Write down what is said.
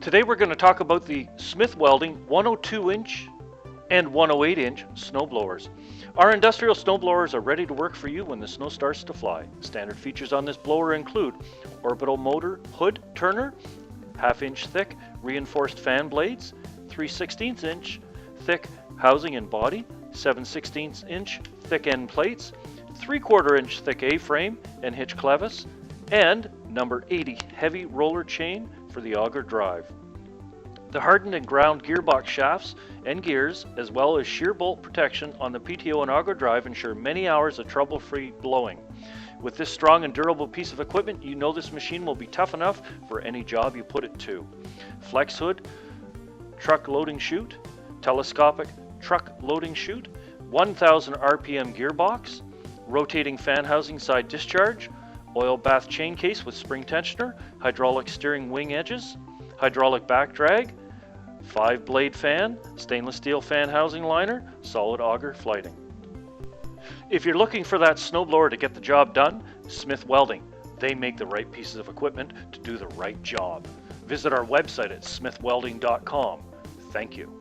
Today we're going to talk about the Smyth Welding 102-inch and 108-inch snowblowers. Our industrial snowblowers are ready to work for you when the snow starts to fly. Standard features on this blower include orbital motor hood turner, half-inch thick reinforced fan blades, 3/16-inch thick housing and body, 7/16-inch thick end plates, 3/4-inch thick A-frame and hitch clevis, and number 80 heavy roller chain for the auger drive. The hardened and ground gearbox shafts and gears, as well as shear bolt protection on the PTO and auger drive, ensure many hours of trouble-free blowing. With this strong and durable piece of equipment, you know this machine will be tough enough for any job you put it to. Flex hood, truck loading chute, telescopic truck loading chute, 1000 RPM gearbox, rotating fan housing side discharge, oil bath chain case with spring tensioner, hydraulic steering wing edges, hydraulic back drag, 5-blade fan, stainless steel fan housing liner, solid auger flighting. If you're looking for that snowblower to get the job done, Smyth Welding. They make the right pieces of equipment to do the right job. Visit our website at smythwelding.com. Thank you.